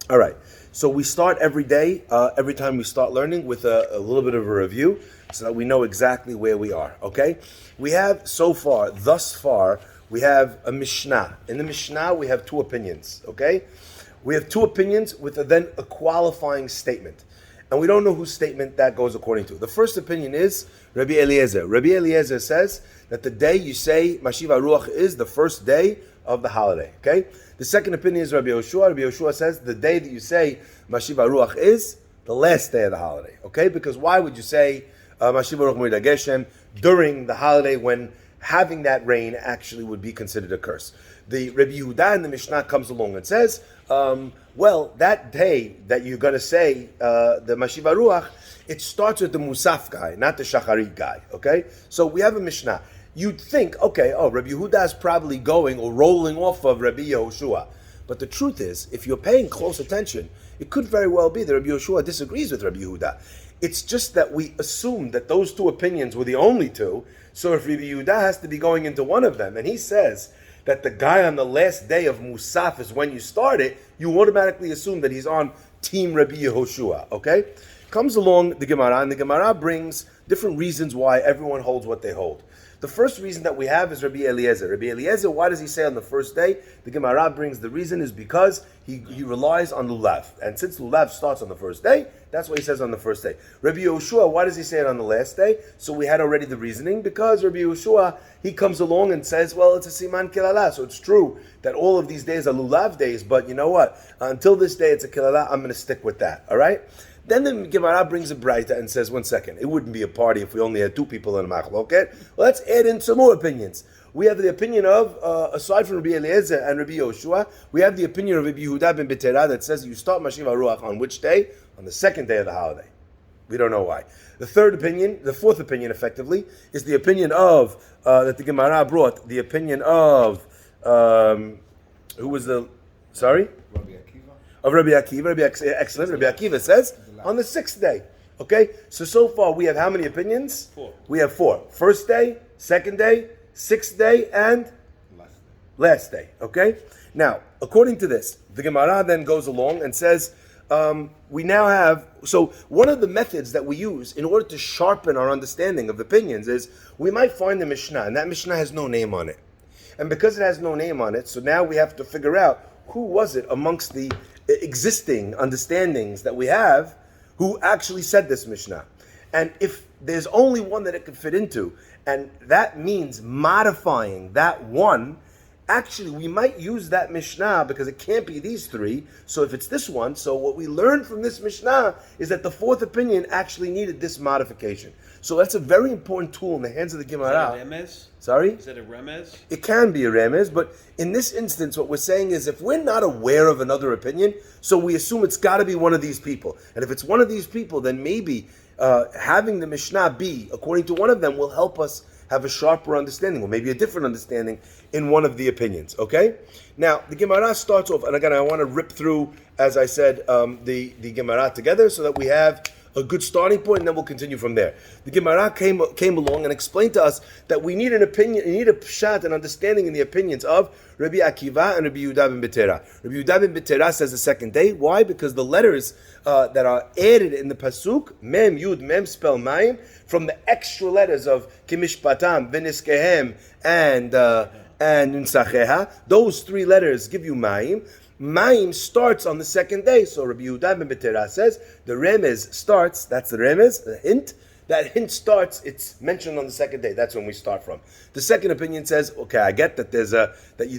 All right. So we start every day, every time we start learning, with a little bit of a review so that we know exactly where we are, okay? We have thus far, we have a Mishnah. In the Mishnah, we have two opinions, okay? We have two opinions with then a qualifying statement. And we don't know whose statement that goes according to. The first opinion is Rabbi Eliezer. Rabbi Eliezer says that the day you say Mashiv HaRuach is the first day of the holiday, okay? The second opinion is Rabbi Yoshua. Rabbi Yoshua says the day that you say Mashiv HaRuach is the last day of the holiday, okay? Because why would you say Mashiv HaRuach Moed HaGeshem during the holiday when having that rain actually would be considered a curse? The Rabbi Yehuda in the Mishnah comes along and says, well, that day that you're going to say the Mashiv HaRuach, it starts with the Musaf guy, not the Shacharit guy, okay? So we have a Mishnah. You'd think, okay, Rabbi Yehuda is probably going or rolling off of Rabbi Yehoshua. But the truth is, if you're paying close attention, it could very well be that Rabbi Yehoshua disagrees with Rabbi Yehuda. It's just that we assume that those two opinions were the only two, so if Rabbi Yehuda has to be going into one of them, and he says that the guy on the last day of Musaf is when you start it, you automatically assume that he's on Team Rabbi Yehoshua, okay? Comes along the Gemara, and the Gemara brings different reasons why everyone holds what they hold. The first reason that we have is Rabbi Eliezer. Rabbi Eliezer, why does he say on the first day? The Gemara brings the reason is because he relies on Lulav. And since Lulav starts on the first day, that's what he says on the first day. Rabbi Yoshua, why does he say it on the last day? So we had already the reasoning, because Rabbi Yoshua, he comes along and says, well, it's a Siman Kilala. So it's true that all of these days are Lulav days, but you know what? Until this day it's a Kilala, I'm going to stick with that, all right? Then the Gemara brings a Braita and says, 1 second, it wouldn't be a party if we only had two people in a machloket. Well, let's add in some more opinions. We have the opinion of, aside from Rabbi Eliezer and Rabbi Yoshua, we have the opinion of Rabbi Yehuda ben Betera that says you start Mashiv HaRuach on which day? On the second day of the holiday. We don't know why. The fourth opinion, effectively, is the opinion of, that the Gemara brought, the opinion of, who was the, sorry? Of Rabbi Akiva. Excellent. Rabbi Akiva says on the sixth day. Okay? So far we have how many opinions? 4. We have 4. First day, second day, sixth day, and last day. Okay? Now, according to this, the Gemara then goes along and says, we now have, so one of the methods that we use in order to sharpen our understanding of opinions is we might find the Mishnah, and that Mishnah has no name on it. And because it has no name on it, so now we have to figure out who was it amongst the existing understandings that we have who actually said this Mishnah. And if there's only one that it could fit into, and that means modifying that one, actually we might use that Mishnah because it can't be these 3. So if it's this one, so what we learned from this Mishnah is that the fourth opinion actually needed this modification. So that's a very important tool in the hands of the Gemara. Is that a remez? Sorry? Is that a remez? It can be a remez, but in this instance, what we're saying is if we're not aware of another opinion, so we assume it's got to be one of these people. And if it's one of these people, then maybe having the Mishnah be according to one of them will help us have a sharper understanding, or maybe a different understanding in one of the opinions, okay? Now, the Gemara starts off, and again, I want to rip through, as I said, the Gemara together so that we have a good starting point, and then we'll continue from there. The Gemara came along and explained to us that we need an opinion, we need a pshat, an understanding in the opinions of Rabbi Akiva and Rabbi Yehuda ben Betera. Rabbi Yehuda ben Betera says the second day. Why? Because the letters that are added in the pasuk, Mem, Yud, Mem spell Mayim, from the extra letters of Kimishpatam, V'niskehem, and Nunsacheha, those 3 letters give you Mayim. Mayim starts on the second day. So Rabbi Yehuda ben Betera says the remez starts, that's the remez, the hint. That hint starts, it's mentioned on the second day. That's when we start from. The second opinion says, okay, I get that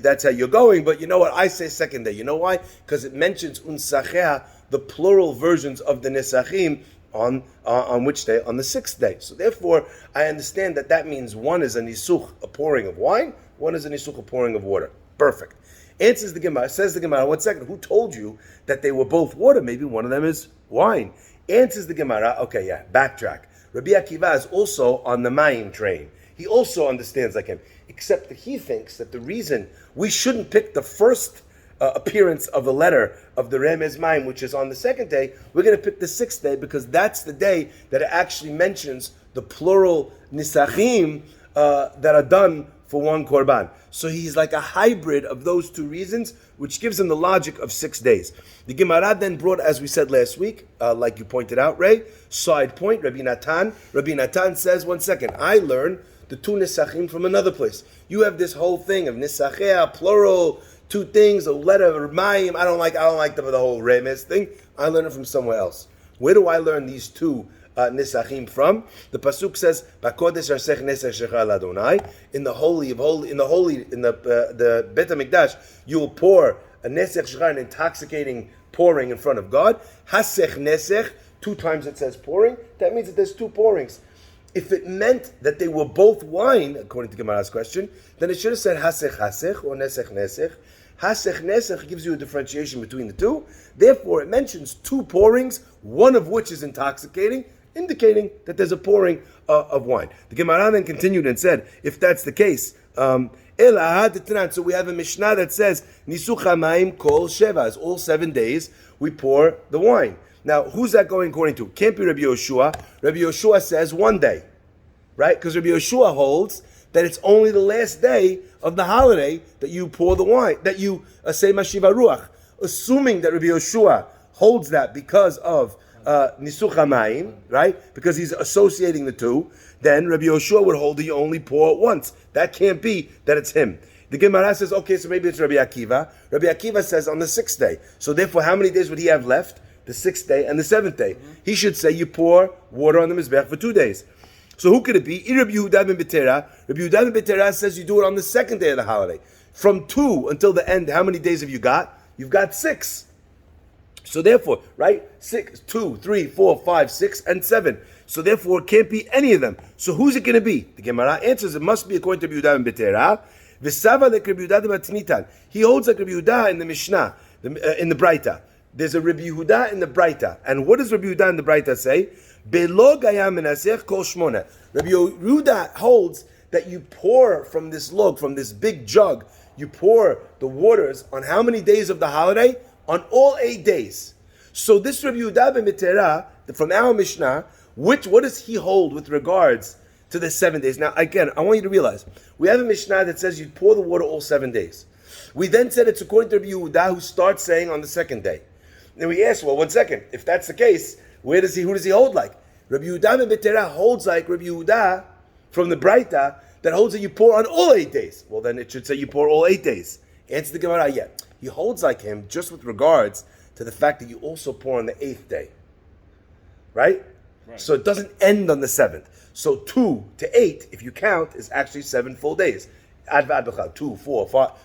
that's how you're going, but you know what? I say second day. You know why? Because it mentions unsachea, the plural versions of the nesachim, on which day? On the sixth day. So therefore, I understand that means one is a nisuch, a pouring of wine, one is a nisuch, a pouring of water. Perfect. Answers the Gemara, says the Gemara, 1 second, who told you that they were both water? Maybe one of them is wine. Answers the Gemara, okay, yeah, backtrack. Rabbi Akiva is also on the Mayim train. He also understands like him, except that he thinks that the reason we shouldn't pick the first appearance of the letter of the Remez Mayim, which is on the second day, we're going to pick the sixth day because that's the day that it actually mentions the plural nisachim that are done for one korban. So he's like a hybrid of those two reasons, which gives him the logic of 6 days. The Gemara then brought, as we said last week, like you pointed out, Ray, side point, Rabbi Natan. Rabbi Natan says, one second, I learned the two nisachim from another place. You have this whole thing of nisachea, plural, two things, a letter of mayim. I don't like the whole remes thing. I learned it from somewhere else. Where do I learn these two nisachim from? The pasuk says, "Bakodesh arsech nesach shecha Adonai." In the holy of holy, in the Bet Hamikdash, you will pour a nesach shecha, an intoxicating pouring in front of God. Hasech nesach, 2 times it says pouring. That means that there's 2 pourings. If it meant that they were both wine, according to Gemara's question, then it should have said hasech hasech or nesech nesech. Hasech nesech gives you a differentiation between the two. Therefore, it mentions 2 pourings, one of which is intoxicating, indicating that there's a pouring of wine. The Gemara then continued and said, if that's the case, so we have a Mishnah that says, Nisucha Mayim Kol Sheva, all 7 days we pour the wine. Now, who's that going according to? Can't be Rabbi Yoshua. Rabbi Yoshua says 1 day, right? Because Rabbi Yoshua holds that it's only the last day of the holiday that you pour the wine, that you say Mashiva Ruach. Assuming that Rabbi Yoshua holds that because of Nisucha Mayim, right? Because he's associating the two, then Rabbi Yoshua would hold that you only pour it once. That can't be that it's him. The Gemara says, okay, so maybe it's Rabbi Akiva. Rabbi Akiva says on the 6th day. So therefore, how many days would he have left? The 6th day and the 7th day. He should say you pour water on the Mizbech for 2 days. So who could it be? Rabbi Yehuda ben Betera. Rabbi Yehuda ben Betera says you do it on the 2nd day of the holiday. From 2 until the end, how many days have you got? You've got 6. So therefore, right? 6, 2, 3, 4, 5, 6, and 7. So therefore, it can't be any of them. So who's it going to be? The Gemara answers it must be according to Rabbi Yehuda ben Betera. V'sava like Rabbi Yehuda ben Tanitan. He holds like Rabbi Yehuda in the Mishnah, in the Braita. There's a Rabbi Yehuda in the Braita. And what does Rabbi Yehuda in the Braita say? Belo gaya menasech kol shmona. Rabbi Yehuda holds that you pour from this log, from this big jug, you pour the waters on how many days of the holiday? On all 8 days. So this Rabbi Yehuda ben Betera, from our Mishnah, what does he hold with regards to the 7 days? Now again, I want you to realize, we have a Mishnah that says you pour the water all 7 days. We then said it's according to Rabbi Yehuda, who starts saying on the 2nd day. Then we asked, well, 1 second, if that's the case, who does he hold like? Rabbi Yehuda ben Betera holds like Rabbi Yehuda from the Braita that holds that you pour on all 8 days. Well, then it should say you pour all 8 days. Answer the Gemara, yeah. He holds like him just with regards to the fact that you also pour on the 8th day. Right? So it doesn't end on the 7th. So 2 to 8, if you count, is actually 7 full days. Adva adbachal,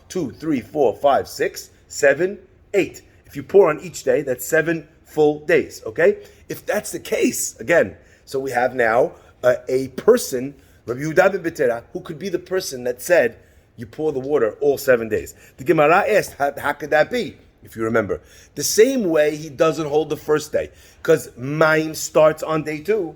2, 3, 4, 5, 6, 7, 8. If you pour on each day, that's 7 full days, okay? If that's the case, again, so we have now a person, Rabbi Yehuda ben Betera, who could be the person that said, you pour the water all 7 days. The Gemara asked, how could that be, if you remember? The same way he doesn't hold the first day, because Mayim starts on day 2.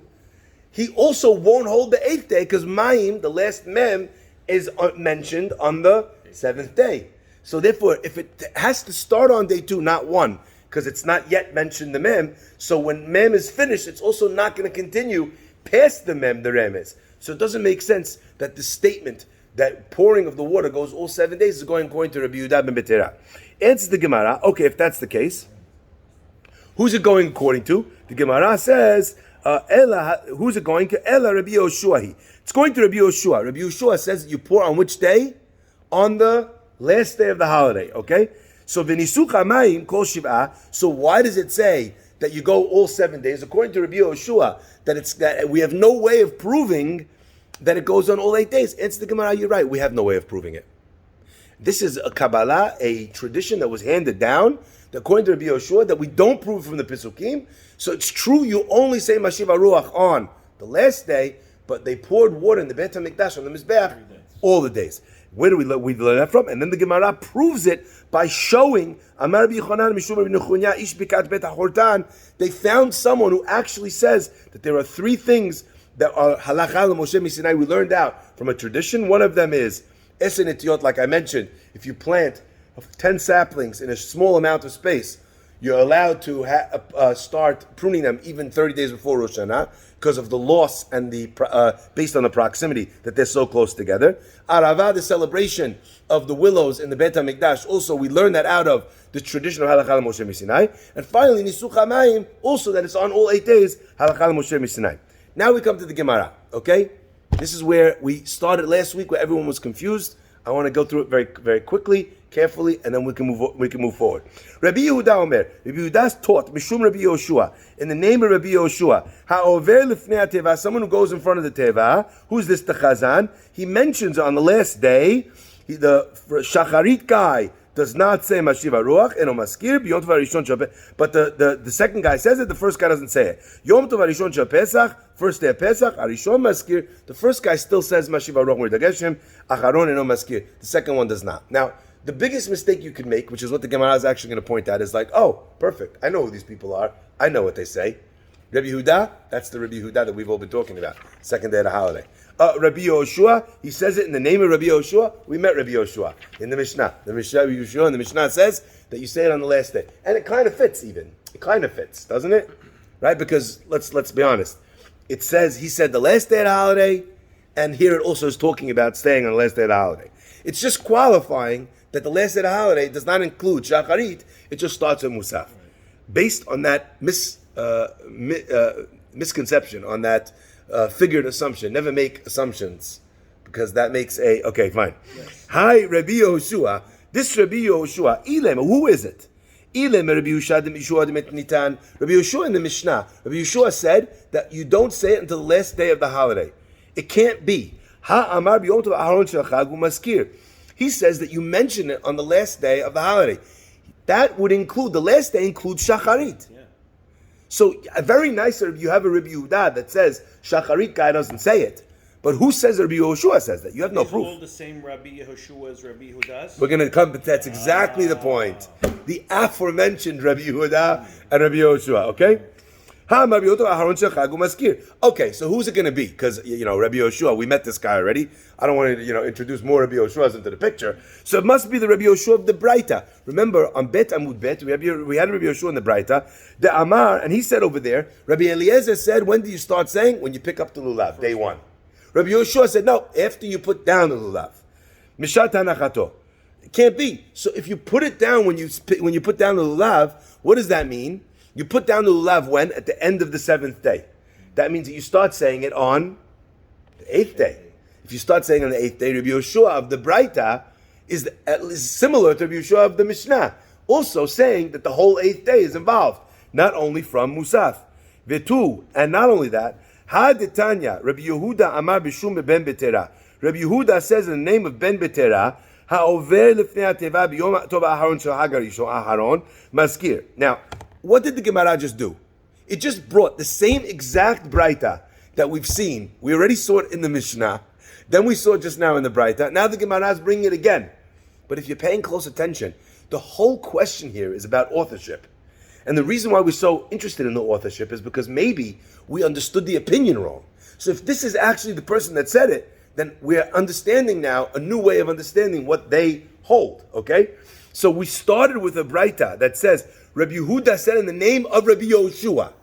He also won't hold the 8th day, because Mayim, the last Mem, is mentioned on the 7th day. So therefore, if it has to start on day 2, not 1, because it's not yet mentioned the Mem, so when Mem is finished, it's also not going to continue past the Mem, the Remes. So it doesn't make sense that the statement that pouring of the water goes all 7 days is going according to Rabbi Yehuda ben Betera. Answers the Gemara, okay, if that's the case, who's it going according to? The Gemara says, who's it going to? Ella Rabbi Yoshua. It's going to Rabbi Yoshua. Rabbi Yoshua says that you pour on which day? On the last day of the holiday, okay? So v'nisucha mayim kol shiv'ah. So why does it say that you go all 7 days? According to Rabbi Yoshua, that we have no way of proving that it goes on all 8 days. Answer the Gemara, you're right. We have no way of proving it. This is a Kabbalah, a tradition that was handed down, that according to Rabbi Yoshua, that we don't prove from the Pesukim. So it's true, you only say Mashiva Ruach on the last day, but they poured water in the Bet HaMikdash on the Mizbeach all the days. Where do we learn that from? And then the Gemara proves it by showing Amar Rabbi Yochanan Mishum Rabbi Nechunya Ish Bikat Bet HaHortan. They found someone who actually says that there are 3 things that are halacha l'Moshe Misinai we learned out from a tradition. One of them is Esen Etiot, like I mentioned, if you plant 10 saplings in a small amount of space, you're allowed to start pruning them even 30 days before Rosh Hashanah because of the loss and the based on the proximity that they're so close together. Arava, the celebration of the willows in the Beit HaMikdash, also we learn that out of the tradition of Halakha Moshe Misinai. And finally, Nisuch HaMayim, also that it's on all 8 days, Halakha Moshe Misinai. Now we come to the Gemara, okay? This is where we started last week, where everyone was confused. I want to go through it very, very quickly, carefully, and then we can move forward. Rabbi Yehuda Omer, Rabbi Yehuda taught Mishum Rabbi Yoshua, in the name of Rabbi Yoshua, Ha'over lifnei teva, someone who goes in front of the teva. Who's this? The Chazan. He mentions on the last day, the Shacharit guy does not say Mashiva Ruach Eno Maskir B'Yom Tov Harishon Shel Pesach, but the second guy says it. The first guy doesn't say it. Yom Tov Harishon Shel Pesach, first day of Pesach, Harishon Maskir. The first guy still says Mashiva Ruach Mordageshim, Acharon Eno Maskir. The second one does not. Now, the biggest mistake you could make, which is what the Gemara is actually going to point out, is like, oh, perfect. I know who these people are. I know what they say. Rabbi Yehuda, that's the Rabbi Yehuda that we've all been talking about. Second day of the holiday. Rabbi Yoshua, he says it in the name of Rabbi Yoshua. We met Rabbi Yoshua in the Mishnah. The Mishnah, Rabbi Yoshua in the Mishnah says that you say it on the last day. And it kind of fits even. It kind of fits, doesn't it? Right? Because let's be honest. It says, he said the last day of the holiday, and here it also is talking about staying on the last day of the holiday. It's just qualifying that the last day of the holiday does not include Shacharit. It just starts with Musaf. Based on that misconception, on that figured assumption. Never make assumptions, because that makes okay, fine. Yes. Hi, Rabbi Yehoshua. This Rabbi Yehoshua, Ilem, who is it? Ilem Rabbi Yehoshua Rabbi Yehoshua in the Mishnah. Rabbi Yehoshua said that you don't say it until the last day of the holiday. It can't be. Ha Amar B'Yom Tov Aharon Shel Chag U'Maskir. He says that you mention it on the last day of the holiday. That would include, the last day includes Shacharit. Yeah. So, very nice if you have a Rabbi Yehuda that says Shacharit guy doesn't say it. But who says Rabbi Yehoshua says that? You have no proof. All the same Rabbi Yehoshua as Rabbi Yehuda's? We're going to come, but that's exactly the point. The aforementioned Rabbi Yehuda and Rabbi Yehoshua, okay? Okay, so who's it going to be? Because, Rabbi Yehoshua, we met this guy already. I don't want to, introduce more Rabbi Yehoshuas into the picture. So it must be the Rabbi Yehoshua of the Braita. Remember, on Bet Amud Bet, we had Rabbi Yehoshua in the Braita. The Amar, and he said over there, Rabbi Eliezer said, when do you start saying? When you pick up the lulav, day one. Rabbi Yehoshua said, no, after you put down the lulav. Mishat hanachato. It can't be. So if you put it down when you put down the lulav, what does that mean? You put down the lulav when? At the end of the 7th day. That means that you start saying it on the 8th day. If you start saying on the 8th day, Rabbi Yehoshua of the Braita is similar to Rabbi Yehoshua of the Mishnah, also saying that the whole 8th day is involved, not only from Musaf. Vetu, and not only that, Hadetanya, Rabbi Yehuda Amar Bishum Ben Betera. Rabbi Yehuda says in the name of Ben Betera, Ha'over lifnei ateva b'yom tov aharon shel Hag harishon aharon maskir. Now, what did the Gemara just do? It just brought the same exact Braita that we've seen. We already saw it in the Mishnah. Then we saw it just now in the Braita. Now the Gemara is bringing it again. But if you're paying close attention, the whole question here is about authorship. And the reason why we're so interested in the authorship is because maybe we understood the opinion wrong. So if this is actually the person that said it, then we're understanding now a new way of understanding what they hold, okay? So we started with a Braita that says, Rabbi Yehuda said in the name of Rabbi Yehoshua.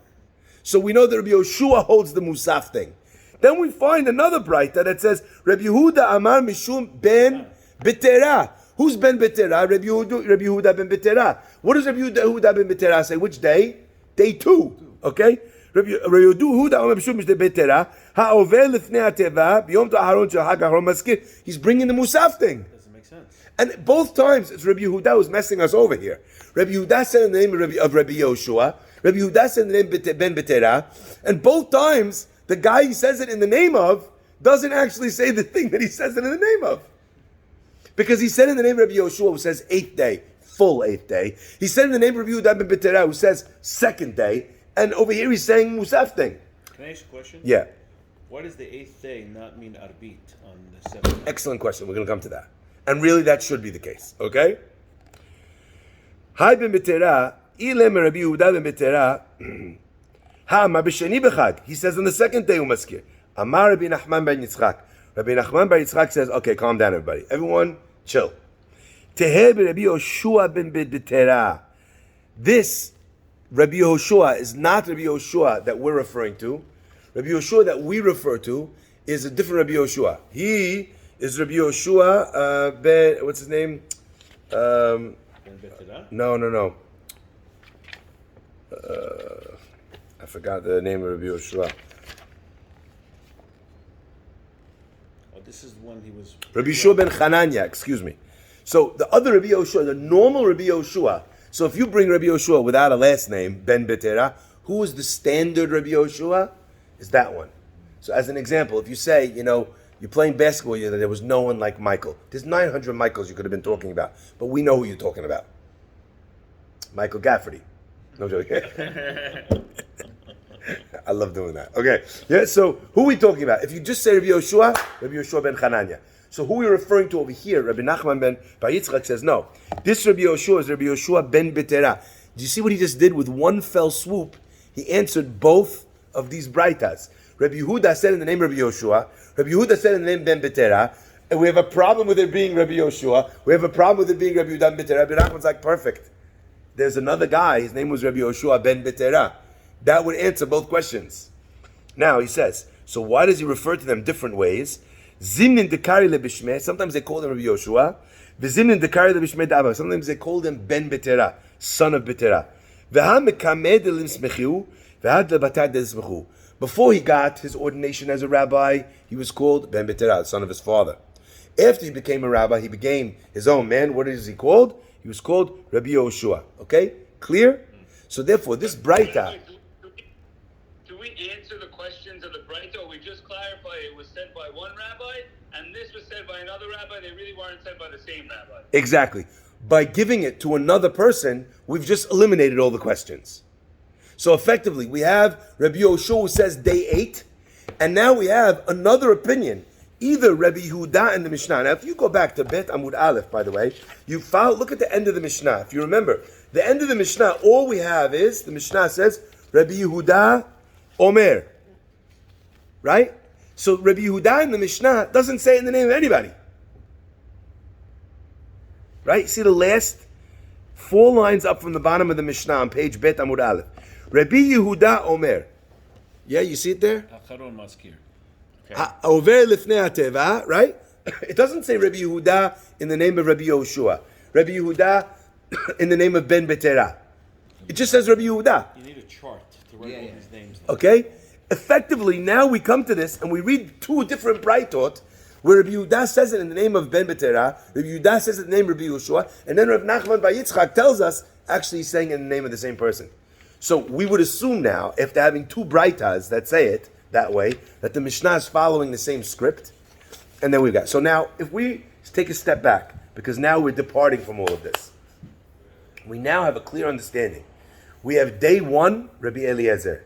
So we know that Rabbi Yehoshua holds the Musaf thing. Then we find another Braita that says, Rabbi Yehuda Amar Mishum Ben Betera. Who's Ben Betera? Rabbi Yehuda Ben Betera. What does Rabbi Yehuda Ben Betera say? Which day? Day 2. Okay? Rabbi Yehuda Amar Mishum Ben Betera. Ha'over lifnei ateva b'yom ta'aharon shel Hag harishon maskir. He's bringing the Musaf thing. Doesn't make sense. And both times it's Rabbi Yehuda who's messing us over here. Rabbi Yehuda said in the name of Rabbi Yehoshua. Rabbi Yehuda said in the name of Ben Betera. And both times, the guy he says it in the name of doesn't actually say the thing that he says it in the name of. Because he said in the name of Rabbi Yehoshua, who says 8th day, full 8th day. He said in the name of Rabbi Yehuda ben Betera, who says 2nd day. And over here he's saying Musaf thing. Can I ask a question? Yeah. Why does the 8th day not mean Arbit on the 7th day? Excellent question. We're going to come to that. And really that should be the case. Okay? Hi ben Betera, ilem Rabbi Yehuda ben Betera, ha ma b'sheni b'chag. He says on the 2nd day umaskir. Amar Rabbi Nachman ben Yitzchak. Rabbi Nachman ben Yitzchak says, okay, calm down everybody. Everyone, chill. Teheh Rabbi Yehoshua ben Betera. This Rabbi Yehoshua is not Rabbi Yehoshua that we're referring to. Rabbi Yehoshua that we refer to is a different Rabbi Yehoshua. He is Rabbi Yehoshua ben, what's his name? No. I forgot the name of Rabbi Yehoshua. Oh, this is the one he was. Rabbi Yehoshua ben Chananya, excuse me. So the other Rabbi Yehoshua, the normal Rabbi Yehoshua. So if you bring Rabbi Yehoshua without a last name, Ben Betera, who is the standard Rabbi Yehoshua? Is that one. So as an example, if you say, you're playing basketball, there was no one like Michael. There's 900 Michaels you could have been talking about, but we know who you're talking about. Michael Gafferty. No joke. I love doing that. Okay. Yeah. So who are we talking about? If you just say Rabbi Yehoshua ben Chananya. So who we're referring to over here, Rabbi Nachman ben Bar Yitzchak says no. This Rabbi Yehoshua is Rabbi Yehoshua ben Betera. Do you see what he just did with one fell swoop? He answered both of these braitas. Rabbi Yehuda said in the name of Rabbi Yehoshua. Rabbi Yehuda said in the name Ben Betera. And we have a problem with it being Rabbi Yehoshua. We have a problem with it being Rabbi Yehuda ben Betera. Rabbi Nachman's like, perfect. There's another guy. His name was Rabbi Yehoshua ben Betera. That would answer both questions. Now he says, so why does he refer to them different ways? Zimnin dekari lebishmeh. Sometimes they call him Rabbi Yehoshua. V'zimnin dekari lebishmeh da'aba. Sometimes they called him Ben Betera, son of Betera. V'ha mekamed elim smechiu. V'had lebatad smechu. Before he got his ordination as a rabbi, he was called Ben Betera, the son of his father. After he became a rabbi, he became his own man. What is he called? He was called Rabbi Yehoshua. Okay? Clear? So therefore, this Braita... Do we answer the questions of the Braita, or we just clarify it was said by one rabbi, and this was said by another rabbi, they really weren't said by the same rabbi? Exactly. By giving it to another person, we've just eliminated all the questions. So effectively, we have Rabbi Yehoshua who says day 8, and now we have another opinion. Either Rabbi Yehuda and the Mishnah. Now, if you go back to Bet Amud Aleph, by the way, look at the end of the Mishnah. If you remember, the end of the Mishnah, all we have is, the Mishnah says, Rabbi Yehuda Omer. Right? So Rabbi Yehuda in the Mishnah doesn't say it in the name of anybody. Right? See the last 4 lines up from the bottom of the Mishnah on page Bet Amud Aleph. Rabbi Yehuda Omer. Yeah, you see it there? Acharon Maskir. Over lifnei hateva, right? It doesn't say Rabbi Yehuda in the name of Rabbi Yehoshua. Rabbi Yehuda in the name of Ben Betera. It just says Rabbi Yehuda. You need a chart to write all these names. Okay? Effectively, now we come to this and we read 2 different braitot where Rabbi Yehuda says it in the name of Ben Betera, Rabbi Yehuda says it in the name of Rabbi Yehoshua, and then Rabbi Nachman Bar Yitzchak tells us actually he's saying it in the name of the same person. So we would assume now, after having 2 braitas that say it that way, that the Mishnah is following the same script, and then we've got. So now, if we take a step back, because now we're departing from all of this, we now have a clear understanding. We have day 1, Rabbi Eliezer.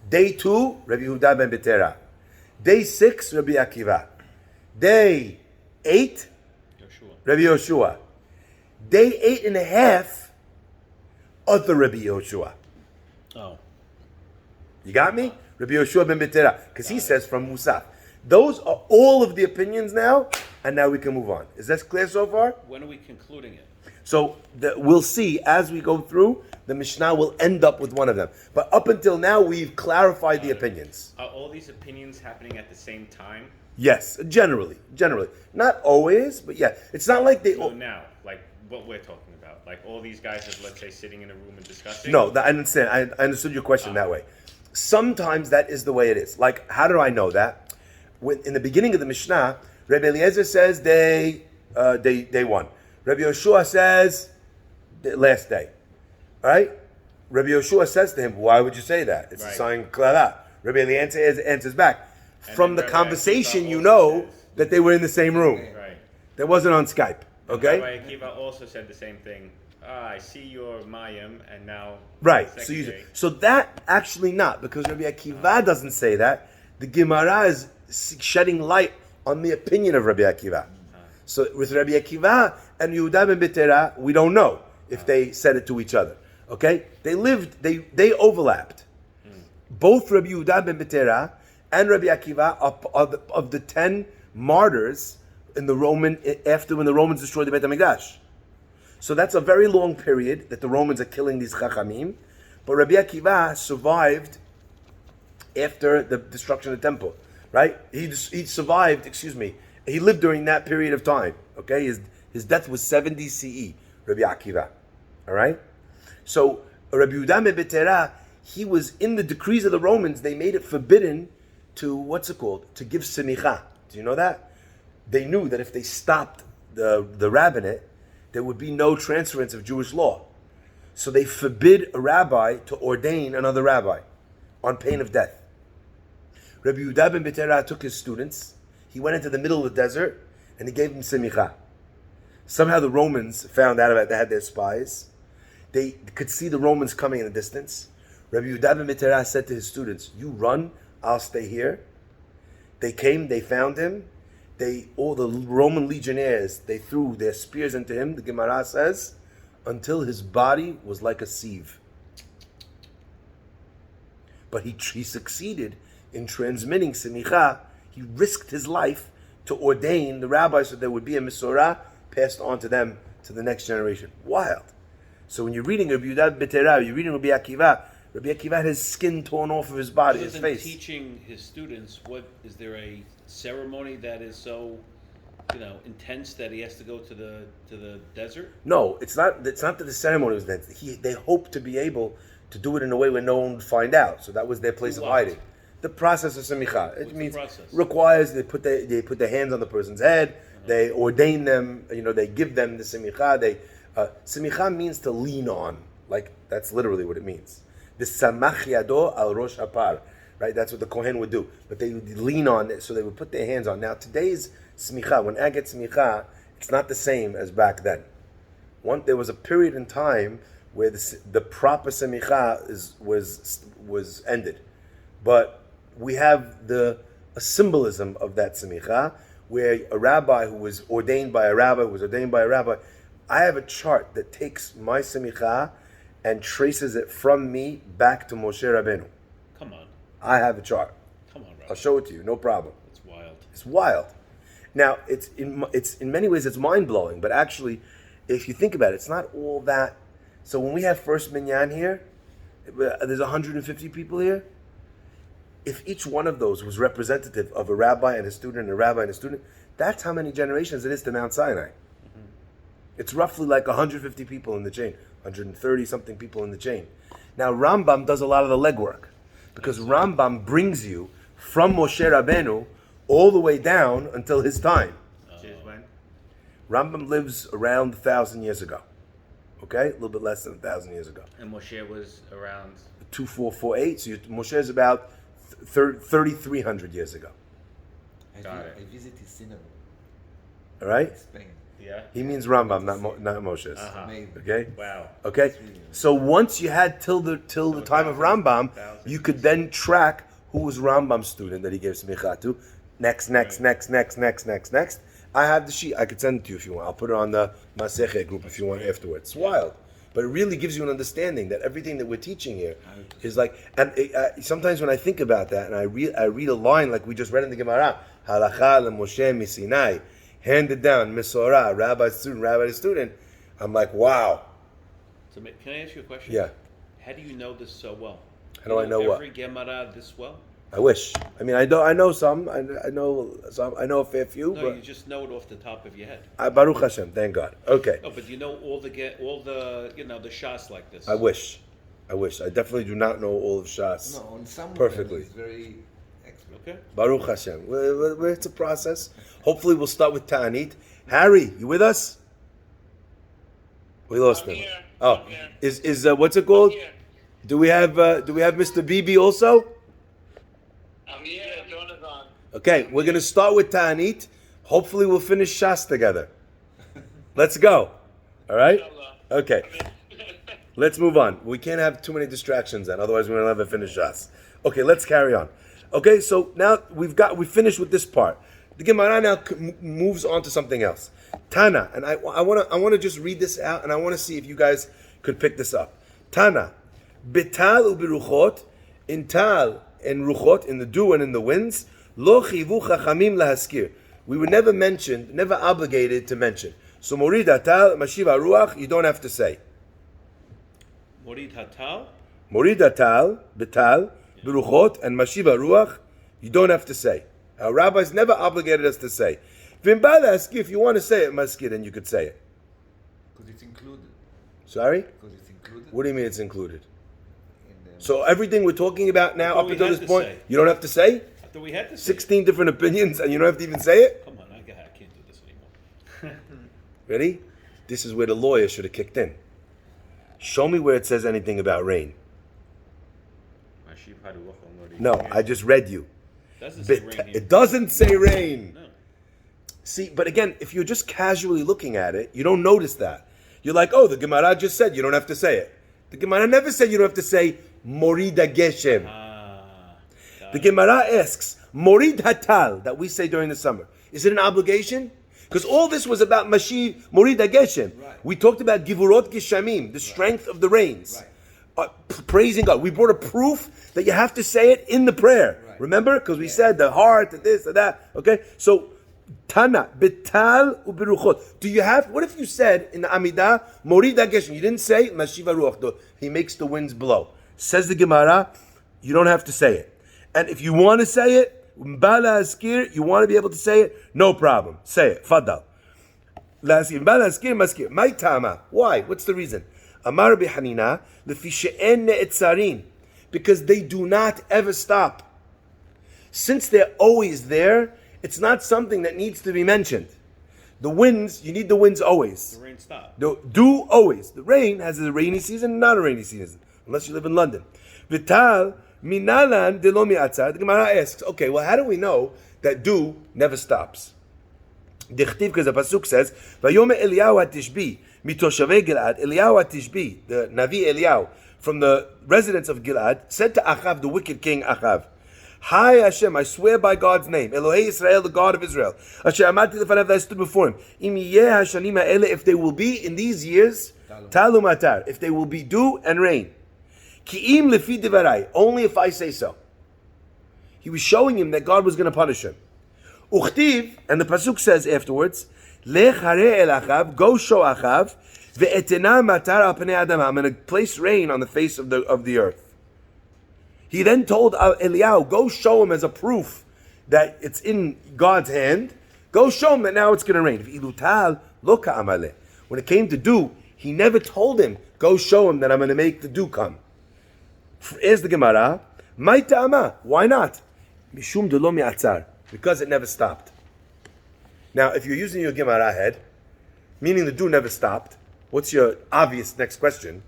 Day 2, Rabbi Yehuda ben Betera. Day 6, Rabbi Akiva. Day 8, Rabbi Yehoshua. Day 8 and a half, other Rabbi Yehoshua. Oh. You got me? Rabbi Yehoshua ben Betera. Because he says from Musaf. Those are all of the opinions now, and now we can move on. Is that clear so far? When are we concluding it? So we'll see as we go through, the Mishnah will end up with one of them. But up until now, we've clarified the opinions. Are all these opinions happening at the same time? Yes, generally. Not always, but yeah. It's not like they... No, now, like what we're talking about. Like all these guys are, let's say, sitting in a room and discussing? No, I understand. I understood your question that way. Sometimes that is the way it is. Like, how do I know that? When in the beginning of the Mishnah, Rabbi Eliezer says day 1. Rabbi Yehoshua says the last day. All right? Rabbi Yehoshua says to him, why would you say that? It's a sign klara. Rabbi Eliezer answers back. From the conversation, you know that they were in the same room. Right. That wasn't on Skype. Okay? Rabbi Akiva also said the same thing. I see your Mayim, and now... Right. So that actually not, because Rabbi Akiva doesn't say that. The Gemara is shedding light on the opinion of Rabbi Akiva. So with Rabbi Akiva and Yehuda ben Betera, we don't know if they said it to each other. Okay? They overlapped. Both Rabbi Yehuda ben Betera and Rabbi Akiva are of the 10 martyrs in the Roman, after when the Romans destroyed the Beit HaMikdash. So that's a very long period that the Romans are killing these Chachamim. But Rabbi Akiva survived after the destruction of the temple, right? He survived, he lived during that period of time, okay? His death was 70 CE, Rabbi Akiva, all right? So Rabbi Yehuda Betera, he was in the decrees of the Romans, they made it forbidden to, to give semicha. Do you know that? They knew that if they stopped the rabbinate, there would be no transference of Jewish law. So they forbid a rabbi to ordain another rabbi on pain of death. Rabbi Yehuda ben Betera took his students, he went into the middle of the desert, and he gave them semicha. Somehow the Romans found out about it, they had their spies. They could see the Romans coming in the distance. Rabbi Yehuda ben Betera said to his students, you run, I'll stay here. They came, they found him. All the Roman legionnaires, they threw their spears into him, the Gemara says, until his body was like a sieve. But he succeeded in transmitting semicha. He risked his life to ordain the rabbis so there would be a Mesorah passed on to them, to the next generation. Wild. So when you're reading Rabbi Yehuda Betera, you're reading Rabbi Akiva had his skin torn off of his body, his face. Teaching his students, is there a ceremony that is so, intense that he has to go to the desert? No, it's not that the ceremony was that. They hoped to be able to do it in a way where no one would find out. So that was their place of hiding. The process of semicha. It means requires they put their hands on the person's head. They ordain them. They give them the semicha. Semicha means to lean on. Like that's literally what it means. The samach yado al rosh hapar. Right, that's what the Kohen would do. But they would lean on it, so they would put their hands on. Now today's smicha, when I get smicha, it's not the same as back then. There was a period in time where the proper smicha was ended, but we have a symbolism of that smicha, where a rabbi who was ordained by a rabbi, I have a chart that takes my smicha and traces it from me back to Moshe Rabbeinu. Come on. I have a chart. Come on, Rabbi. I'll show it to you, no problem. It's wild. It's wild. Now, it's in many ways it's mind blowing, but actually, if you think about it, it's not all that. So when we have first minyan here, there's 150 people here. If each one of those was representative of a rabbi and a student, and a rabbi and a student, that's how many generations it is to Mount Sinai. Mm-hmm. It's roughly like 150 people in the chain, 130 something people in the chain. Now Rambam does a lot of the legwork, because Rambam brings you from Moshe Rabbeinu all the way down until his time. When? Rambam lives around 1,000 years ago. Okay? A little bit less than 1,000 years ago. And Moshe was around 2448. So Moshe is about 3,300 years ago. Got it. I visited synagogue All right? in Spain. Yeah. He means Rambam, not Moshe's. Uh-huh. Amazing. Okay? Wow. Okay? So once you had till the time of Rambam, you could then track who was Rambam's student that he gave smicha to. Next. I have the sheet. I could send it to you if you want. I'll put it on the Masechet group if you want afterwards. It's wild. But it really gives you an understanding that everything that we're teaching here is like, and sometimes when I think about that, and I read a line like we just read in the Gemara, Halacha leMoshe miSinai, handed down, Mesorah, rabbi to student, I'm like, wow. So can I ask you a question? Yeah. How do you know this so well? How do I know what? Every Gemara this well? I wish. I mean, I know some. I know some. I know a fair few. No, but you just know it off the top of your head. Baruch Hashem, thank God. Okay. No, but you know all the the shots like this. I wish. I definitely do not know all of Shas. No, on some Perfectly. It's very expert. Okay. Baruch Hashem. It's a process. Hopefully, we'll start with Taanit. Harry, you with us? We lost him. Here. Oh, I'm here. is what's it called? Here. Do we have Mr. Bibi also? I'm here. Jonathan. Okay, we're gonna start with Taanit. Hopefully, we'll finish Shas together. Let's go. All right. Inshallah. Okay. Let's move on. We can't have too many distractions then, otherwise we're gonna never finish Shas. Okay, let's carry on. Okay, so now we finished with this part. The Gemara now moves on to something else. Tana, and I want to just read this out, and I want to see if you guys could pick this up. Tana, betal ubiruchot, in tal and ruchot, in the dew and in the winds, lo chivu chachamim lahaskir. We were never obligated to mention. So morid hatal, mashiv haruach, you don't have to say. Morid hatal. Morid hatal, betal, beruchot, and mashiv haruach, you don't have to say. Our rabbis never obligated us to say. If you want to say it, maskir, then you could say it. Because it's included. Sorry? Because it's included. What do you mean it's included? In the, So everything we're talking about now, up we until had this to point, say. you don't have to say? I thought we had to say. 16 different opinions, and you don't have to even say it? Come on, I can't do this anymore. Ready? This is where the lawyer should have kicked in. Show me where it says anything about rain. No, I just read you. Doesn't say rain here. It doesn't say rain. No. See, but again, if you're just casually looking at it, you don't notice that. You're like, oh, the Gemara just said you don't have to say it. The Gemara never said you don't have to say Morida Geshem. The Gemara asks, Morid Hatal, that we say during the summer. Is it an obligation? Because all this was about Mashi Morid Geshem. Right. We talked about Givurot Geshamim, the strength of the rains. Right. Praising God. We brought a proof that you have to say it in the prayer. Right. Remember? Because we said the heart, the this, the that. Okay? So, Tana, Betal ubiruchot. Do you have, what if you said in the Amidah, Morid Geshem? You didn't say Mashiva Ruach. He makes the winds blow. Says the Gemara, you don't have to say it. And if you want to say it, Bala Askir, you want to be able to say it, no problem. Say it. Fadal. Bala Askir, Maskir. My Tama. Why? What's the reason? Amar Bihanina, Lefi she'en ne'etzarin. Because they do not ever stop. Since they're always there, it's not something that needs to be mentioned. The winds, you need the winds always. The rain stopped. Do always. The rain has a rainy season and not a rainy season, unless you live in London. Vital, minalan de lo mi'atzar. The Gemara asks, okay, well, how do we know that dew never stops? Dichtiv, because the pasuk says, "Vayome Eliyahu HaTishbi mitoshavei Gilad." Eliyahu HaTishbi, the Navi Eliyahu from the residents of Gilad, said to Achav, the wicked king Achav, "Hi Hashem, I swear by God's name, Elohei Israel, the God of Israel, Asher amati lefanav, that I stood before him. Im yeh hashanim ha'ele, if they will be in these years, talu matar, if they will be dew and rain. Ki im lefi divarai, only if I say so." He was showing him that God was going to punish him. Uchtiv, and the pasuk says afterwards, Lech hareh el Achav, go show Achav, ve'etena matar al pnei adam, I'm going to place rain on the face of the earth. He then told Eliyahu, go show him as a proof that it's in God's hand. Go show him that now it's going to rain. When it came to dew, he never told him, go show him that I'm going to make the dew come. Here's the Gemara. Why not? Mishum de lo mi'atzar. Because it never stopped. Now, if you're using your Gemara head, meaning the dew never stopped, what's your obvious next question?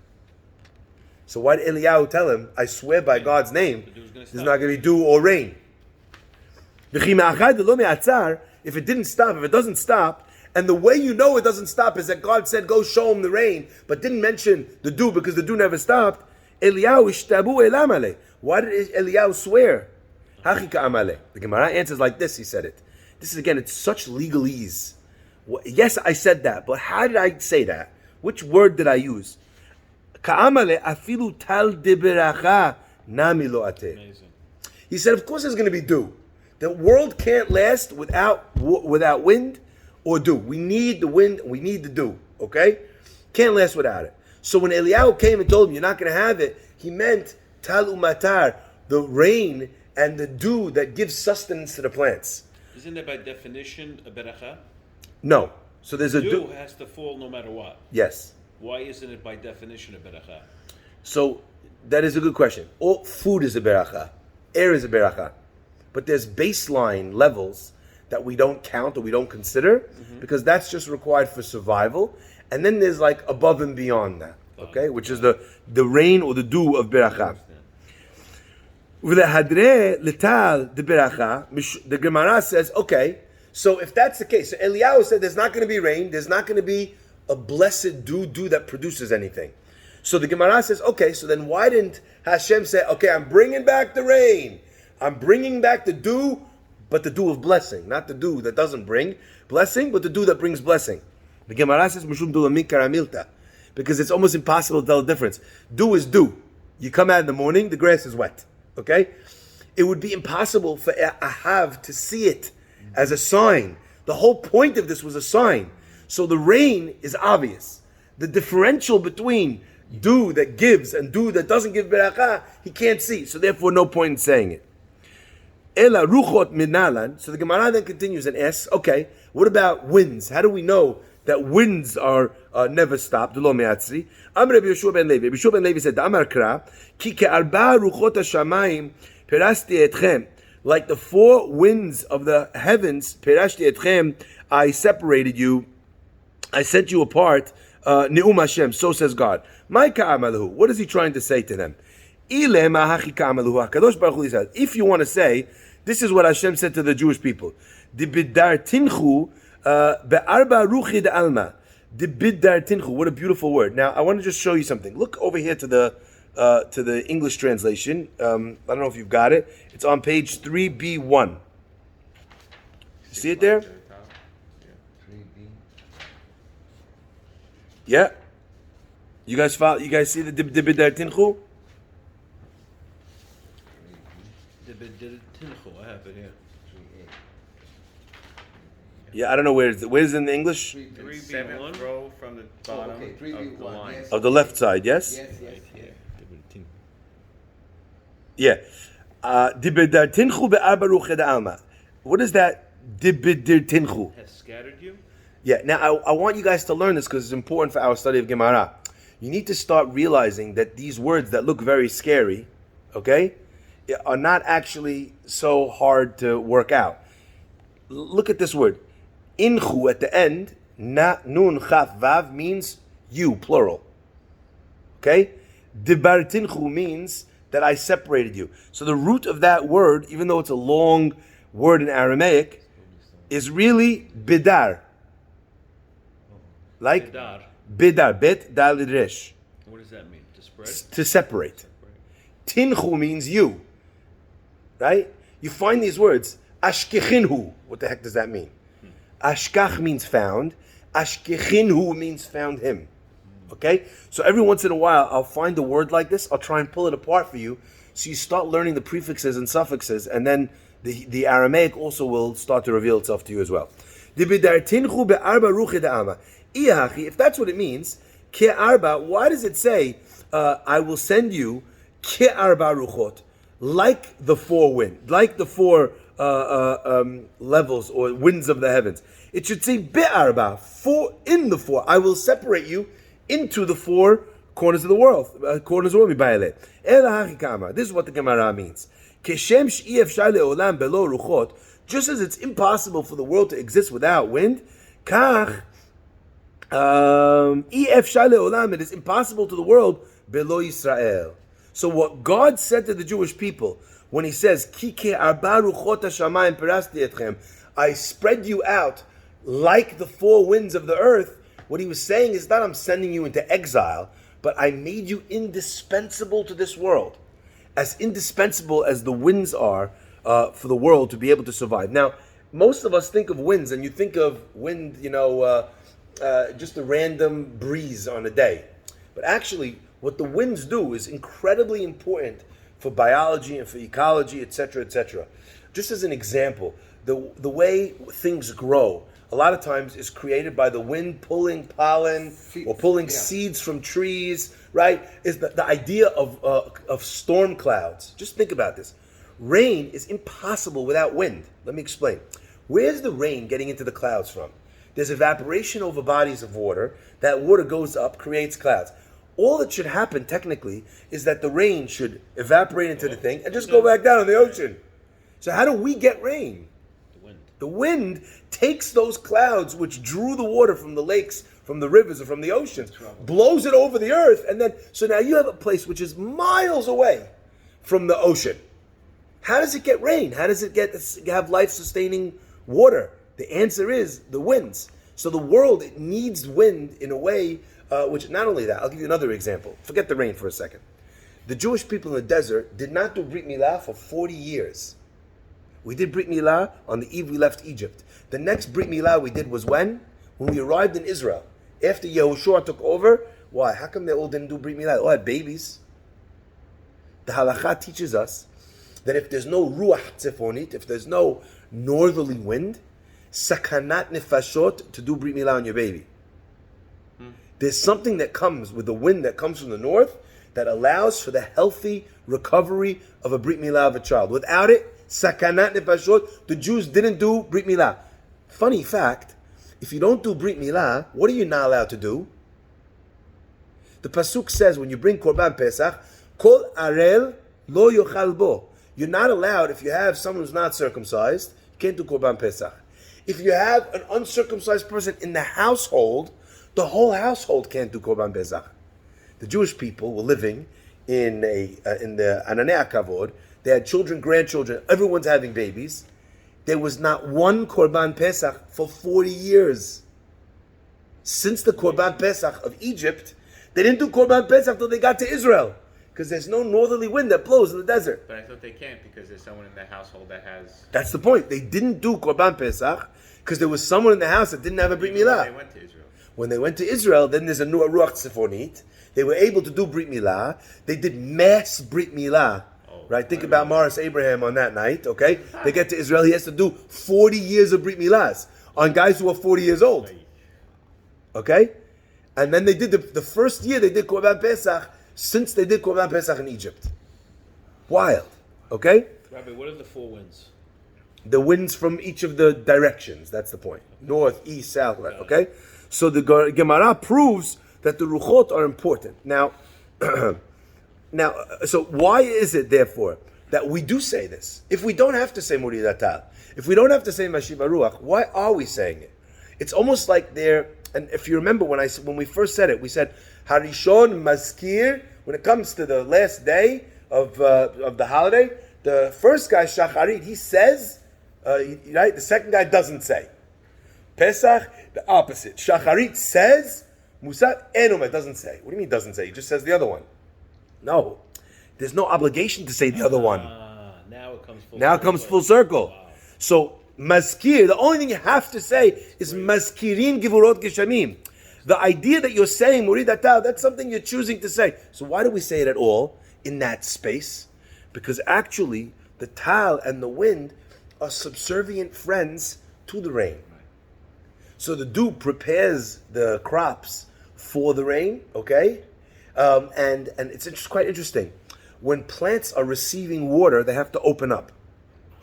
So why did Eliyahu tell him, I swear by God's name, there's not going to be dew or rain? If it didn't stop, if it doesn't stop, and the way you know it doesn't stop is that God said, go show him the rain, but didn't mention the dew because the dew never stopped, Eliyahu ishtabu elamale. Why did Eliyahu swear? The Gemara answers like this, he said it. This is, again, it's such legalese. Yes, I said that, but how did I say that? Which word did I use? Amazing. He said, of course there's going to be dew. The world can't last without wind or dew. We need the wind, we need the dew, okay? Can't last without it. So when Eliyahu came and told him, you're not going to have it, he meant tal umatar, the rain and the dew that gives sustenance to the plants. Isn't that by definition a beracha? No. So there's a Dew has to fall no matter what. Yes. Why isn't it by definition a beracha? So that is a good question. All food is a beracha. Air is a beracha. But there's baseline levels that we don't count or we don't consider because that's just required for survival. And then there's like above and beyond that, okay? Which is the rain or the dew of beracha. With the hadre lital the beracha, the Gemara says, okay, so if that's the case, so Eliyahu said there's not going to be rain, there's not going to be a blessed dew that produces anything. So the Gemara says, okay, so then why didn't Hashem say, okay, I'm bringing back the rain, I'm bringing back the dew, but the dew of blessing, not the dew that doesn't bring blessing, but the dew that brings blessing. The Gemara says, Mishum dew karamilta, because it's almost impossible to tell the difference. Dew is dew. You come out in the morning, the grass is wet. Okay? It would be impossible for Ahav to see it as a sign. The whole point of this was a sign. So the rain is obvious. The differential between dew that gives and dew that doesn't give beracha, he can't see. So therefore, no point in saying it. Ela ruchot minalan. So the Gemara then continues and asks, okay, what about winds? How do we know that winds are never stopped? Dulo me'atzri. Amar Rabbi Yeshua ben Levi. Rabbi Yeshua ben Levi said, Amar kra, ki ke'arba ruchot hashamayim perasti etchem. Like the four winds of the heavens, perashti etchem, I separated you, I set you apart, Ne'um Hashem, so says God. My ka'amalahu, what is he trying to say to them? If you want to say, this is what Hashem said to the Jewish people. What a beautiful word. Now, I want to just show you something. Look over here to the English translation. I don't know if you've got it. It's on page 3b1. See it there? 3B. Yeah. You guys follow? You guys see the dibidar tinchu? I have it here. 3A. Yeah, I don't know where is it. Where's it in the English? 3B. Seventh row from the bottom okay, of 3B1, the line. yes. Of the left side, yes? Yes, yes. Right here. Yeah. Dibidar tinchu be'arba ruched alma. What is that? Dibidar tinchu. Has scattered you? Yeah. Now I want you guys to learn this because it's important for our study of Gemara. You need to start realizing that these words that look very scary, okay, are not actually so hard to work out. Look at this word. Inchu at the end, na nun chaf vav means you, plural. Okay? Dibartinchu means that I separated you. So the root of that word, even though it's a long word in Aramaic, is really bidar. Like Bidar. bidar, bet dalid resh, What does that mean? To spread? to separate. Tinchu means you. Right? You find these words. Ashkechinhu. What the heck does that mean? Ashkach means found. Ashkechinhu means found him. Okay? So every once in a while, I'll find a word like this. I'll try and pull it apart for you. So you start learning the prefixes and suffixes, and then the Aramaic also will start to reveal itself to you as well. If that's what it means, ke'arba, why does it say, I will send you ke'arba ruchot, like the four wind, like the four levels or winds of the heavens? It should say be'arba, four in the four. I will separate you into the four corners of the world. Corners of the world. This is what the Gemara means. Just as it's impossible for the world to exist without wind, it is impossible to the world below Israel. So what God said to the Jewish people when He says, I spread you out like the four winds of the earth, what He was saying is not I'm sending you into exile, but I made you indispensable to this world. As indispensable as the winds are for the world to be able to survive. Now, most of us think of winds, and you think of wind, just a random breeze on a day. But actually, what the winds do is incredibly important for biology and for ecology, etc., etc. Just as an example, the way things grow, a lot of times is created by the wind pulling pollen or pulling seeds from trees, right? Is the idea of storm clouds. Just think about this. Rain is impossible without wind. Let me explain. Where's the rain getting into the clouds from? There's evaporation over bodies of water. That water goes up, creates clouds. All that should happen technically is that the rain should evaporate into the thing and just go back down in the ocean. So how do we get rain? The wind takes those clouds which drew the water from the lakes, from the rivers, or from the oceans, blows it over the earth, and then, so now you have a place which is miles away from the ocean. How does it get rain? How does it have life-sustaining water? The answer is the winds. So the world, it needs wind in a way, which not only that, I'll give you another example. Forget the rain for a second. The Jewish people in the desert did not do Brit Milah for 40 years. We did Brit Milah on the eve we left Egypt. The next Brit Milah we did was when? When we arrived in Israel. After Yehoshua took over, why? How come they all didn't do Brit Milah? They all had babies. The halakha teaches us that if there's no ruach tzefonit, if there's no northerly wind, sakanat nefashot to do Brit Milah on your baby. There's something that comes with the wind that comes from the north that allows for the healthy recovery of a Brit Milah of a child. Without it, sakanat nefashot, the Jews didn't do Brit Milah. Funny fact, if you don't do Brit Milah, what are you not allowed to do? The Pasuk says when you bring Korban Pesach, Kol arel lo yochal bo. You're not allowed, if you have someone who's not circumcised, you can't do Korban Pesach. If you have an uncircumcised person in the household, the whole household can't do Korban Pesach. The Jewish people were living in the Ananei Kavod. They had children, grandchildren, everyone's having babies. There was not one Korban Pesach for 40 years. Since the Korban Pesach of Egypt, they didn't do Korban Pesach till they got to Israel, because there's no northerly wind that blows in the desert. But I thought they can't because there's someone in the household that has. That's the point. They didn't do Korban Pesach because there was someone in the house that didn't have a Brit Milah. They went to Israel. When they went to Israel, then there's a new Ruach Tzifonit. They were able to do Brit Milah. They did mass Brit Milah. Right? Think about Morris Abraham on that night, okay? They get to Israel, he has to do 40 years of Brit Milahs on guys who are 40 years old. Okay? And then they did the first year they did Korban Pesach since they did Korban Pesach in Egypt. Wild. Okay? Rabbi, what are the four winds? The winds from each of the directions. That's the point. North, east, south, west. Okay? So the Gemara proves that the Ruchot are important. Now, so why is it, therefore, that we do say this? If we don't have to say Muridatal, if we don't have to say Mashiva Ruach, why are we saying it? It's almost like they're, and if you remember when we first said it, we said Harishon Maskir. When it comes to the last day of the holiday, the first guy Shacharit, he says, right? The second guy doesn't say. Pesach, the opposite. Shacharit says, Musat Enomet doesn't say. What do you mean doesn't say? He just says the other one. No, there's no obligation to say the other one. Now it comes full. Now it comes full circle. Wow. So Maskir, the only thing you have to say is Maskirin Givurot Geshamim. The idea that you're saying Muridatal, that's something you're choosing to say. So why do we say it at all in that space? Because actually, the Tal and the wind are subservient friends to the rain. So the dew prepares the crops for the rain, okay? And it's quite interesting. When plants are receiving water, they have to open up,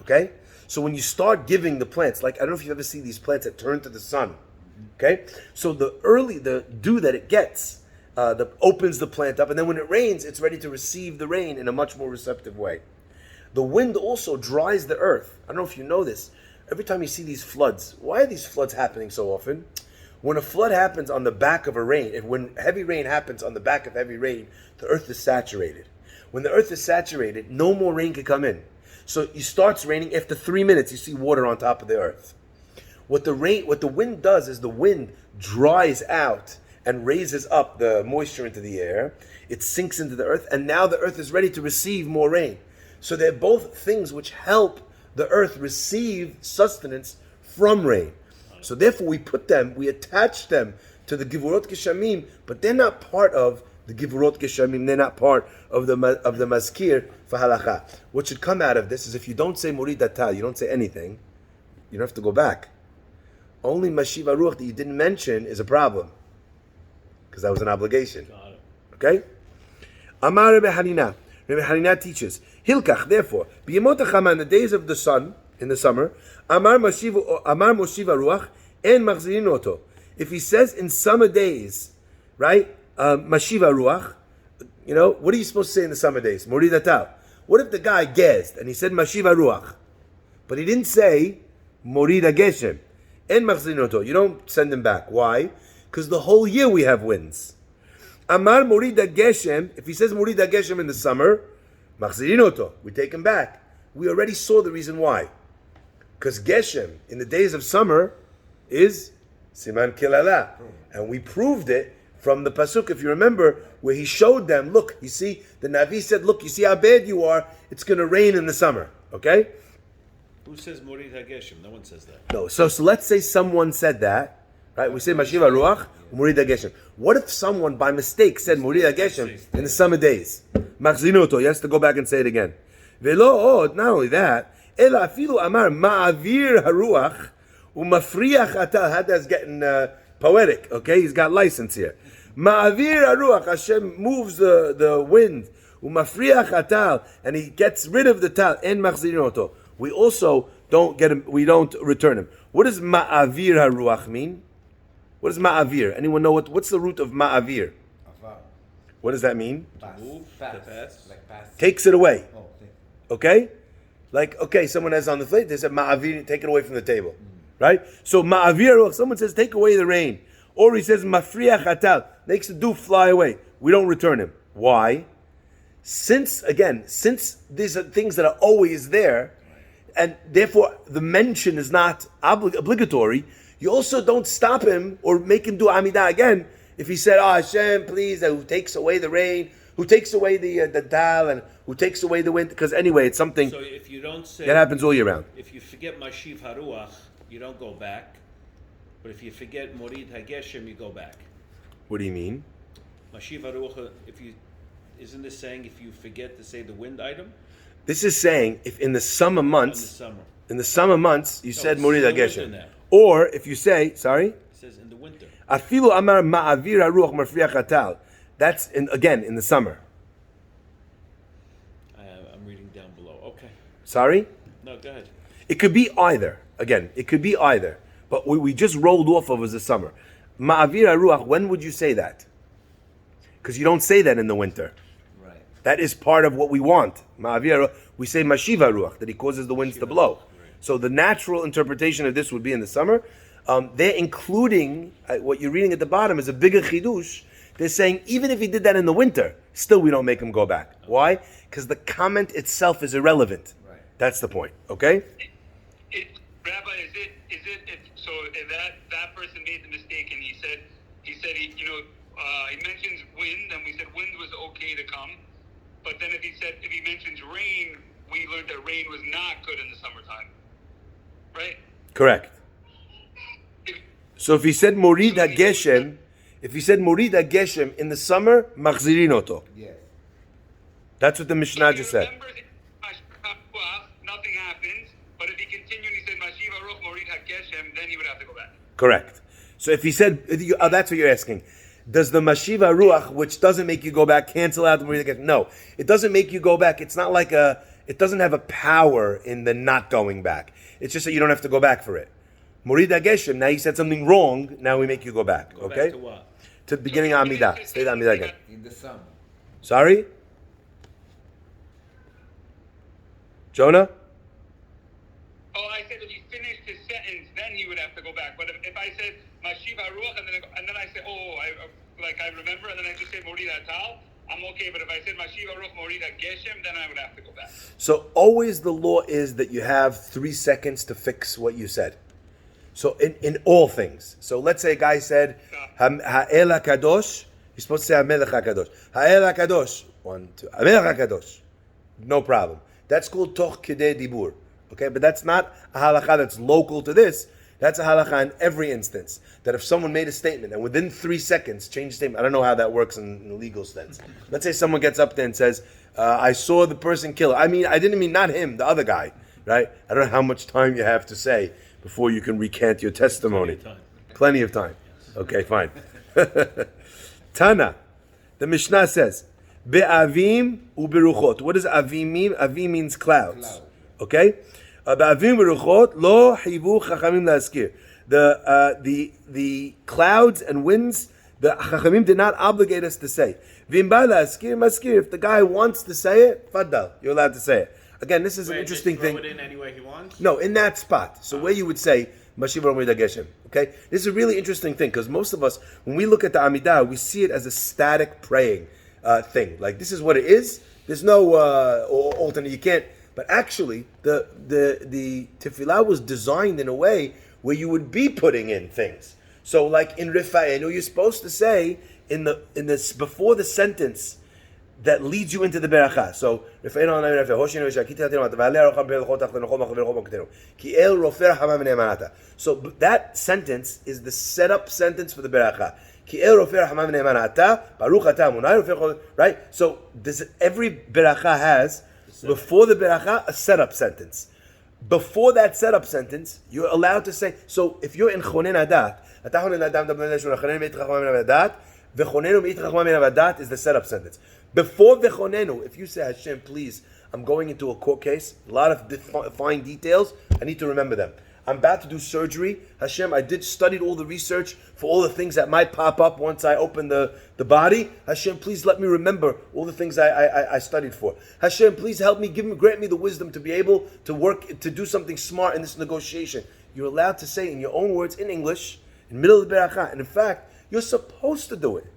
okay? So when you start giving the plants, like I don't know if you ever see these plants that turn to the sun, okay? So the dew that it gets opens the plant up, and then when it rains, it's ready to receive the rain in a much more receptive way. The wind also dries the earth. I don't know if you know this. Every time you see these floods, why are these floods happening so often? When a flood happens on the back of a rain, when heavy rain happens on the back of heavy rain, the earth is saturated. When the earth is saturated, no more rain can come in. So it starts raining, after 3 minutes you see water on top of the earth. What the wind does is the wind dries out and raises up the moisture into the air. It sinks into the earth, and now the earth is ready to receive more rain. So they're both things which help the earth receive sustenance from rain. So therefore we attach them to the Givurot Geshamim, but they're not part of the Givurot Geshamim, they're not part of the Maskir for Halacha. What should come out of this is if you don't say Muridatal, you don't say anything, you don't have to go back. Only Mashiva Ruach that you didn't mention is a problem, because that was an obligation. Okay? Amar Rebbe Hanina. Rebbe Hanina teaches, Hilkach, therefore, B'yemot HaChama, in the days of the sun, in the summer, Amar Moshiva Ruach, and Machzirin Oto. If he says in summer days, right, Mashiva Ruach, what are you supposed to say in the summer days? Muridatal. What if the guy guessed and he said Mashiva Ruach, but he didn't say Morida Geshem and Machzirin Oto? You don't send him back. Why? Because the whole year we have winds. Amar Morida Geshem, if he says Morida Geshem in the summer, Machzirin Oto, we take him back. We already saw the reason why. Because Geshem, in the days of summer, is Siman Kilala. And we proved it from the Pasuk, if you remember, where he showed them, look, you see, the Navi said, look, you see how bad you are, it's going to rain in the summer. Okay? Who says Morid HaGeshem? No one says that. No, so let's say someone said that, right? We say Mashiva Ruach, Morid HaGeshem. What if someone by mistake said Morid HaGeshem in the summer days? Machzinuto, he has to go back and say it again. Velo, not only that, Ela afilu amar ma'avir haruach Umafriach atal. Hada's getting poetic. Okay, he's got license here. Ma'avir haruach. Hashem moves the wind. Umafriach atal, and he gets rid of the tal. En machzirin oto. We also don't get him. We don't return him. What does ma'avir haruach mean? What does ma'avir? Anyone know what's the root of ma'avir? Avar. What does that mean? Pass. move, Pass. to pass. Like pass. Takes it away. Oh, okay. Okay? Like, okay, someone has on the plate, they said ma'avir, take it away from the table. Right? So ma'avir, someone says take away the rain. Or he says mafriach atal, makes the dew fly away. We don't return him. Why? Since these are things that are always there, and therefore the mention is not obligatory, you also don't stop him or make him do Amidah again if he said, "Oh Hashem, please, who takes away the rain, who takes away the dal, and who takes away the wind." Because anyway, it's something So if you don't say, that happens all year round. if you forget Mashiv Haruach, you don't go back. But if you forget Morid Hageshem, you go back. What do you mean? Mashiv Haruach, isn't this saying if you forget to say the wind item This is saying if in the summer in the months, summer? You said it's Morid in the winter Hageshem. now. Or if you say, sorry? It says in the winter. Afilu amar ma'avir haruach mafriach atal. That's again in the summer. I'm reading down below. Okay. Sorry? No, go ahead. It could be either. Again, it could be either. But what we just rolled off of was the summer. Ma'avir haruach, when would you say that? Because you don't say that in the winter. Right. That is part of what we want. Ma'avir haruach, we say mashiv haruach, that he causes the winds to blow. So the natural interpretation of this would be in the summer. They're including, what you're reading at the bottom is a bigger chidush. They're saying even if he did that in the winter, still we don't make him go back. Why? Because the comment itself is irrelevant. Right. That's the point. Okay? Rabbi, if that person made the mistake and he said he mentions wind and we said wind was okay to come, but then if he mentions rain, we learned that rain was not good in the summertime, right? Correct. If, So if he said Morid HaGeshem, in the summer, machzirin oto. Yes. That's what the Mishnah if he just said. remembers nothing happens, but if he continued and he said Mashiv Aruch Morid HaGeshem, then he would have to go back. Correct. So if he said, that's what you're asking. Does the Mashiva Ruach, which doesn't make you go back, cancel out the Morid HaGeshem? No, it doesn't make you go back. It's not like it doesn't have a power in the not going back. It's just that you don't have to go back for it. Morid HaGeshem, now you said something wrong, now we make you go back. Go Okay? back to what? To the beginning of Amidah. Stay the Amidah again. In the summer. Sorry? Oh, Jonah? I said if he finished his sentence, then he would have to go back. But if I said Mashiv Haruach and then I say, I remember, and then I just say Morid HaTal, I'm okay. But if I said Mashiv Haruach Morid HaGeshem, then I would have to go back. So always the law is that you have 3 seconds to fix what you said. So in all things. So let's say a guy said, Ha'el HaKadosh, you're supposed to say HaMelech HaKadosh. Ha'el HaKadosh. 1, 2. HaMelech HaKadosh. No problem. That's called Toch Kedei Dibur. Okay, but that's not a halakha that's local to this. That's a halakha in every instance. That if someone made a statement and within 3 seconds change the statement, I don't know how that works in a legal sense. Let's say someone gets up there and says, I saw the person kill. I didn't mean not him, the other guy, right? I don't know how much time you have to say before you can recant your testimony. Plenty of time. Okay, fine. Tana, the Mishnah says, Be'avim u'beruchot. What does avim mean? Avim means clouds. Okay? Be'avim u'beruchot lo hivu chachamim la'askir. The clouds and winds, the chachamim did not obligate us to say. V'im ba la'askir maskir. If the guy wants to say it, faddal, you're allowed to say it. Again, this is an interesting throw thing. it in any way he wants? No, in that spot. So where you would say, Mashiv Morid HaGeshem. Okay? This is a really interesting thing because most of us, when we look at the Amidah, we see it as a static praying thing. Like, this is what it is. There's no alternate. You can't. But actually, the tefillah was designed in a way where you would be putting in things. So like in Rifa'enu, you're supposed to say in this before the sentence that leads you into the beracha. So so that sentence is the setup sentence for the beracha. Right? So every beracha has before the beracha a setup sentence. Before that setup sentence, you're allowed to say, so if you're in chonen adat, v'chonenu is the setup sentence. Before v'chonenu, if you say, Hashem, please, I'm going into a court case, a lot of fine details, I need to remember them. I'm about to do surgery. Hashem, I studied all the research for all the things that might pop up once I open the body. Hashem, please let me remember all the things I studied for. Hashem, please help me, grant me the wisdom to be able to work, to do something smart in this negotiation. You're allowed to say in your own words, in English, in the middle of the beracha. And in fact, you're supposed to do it.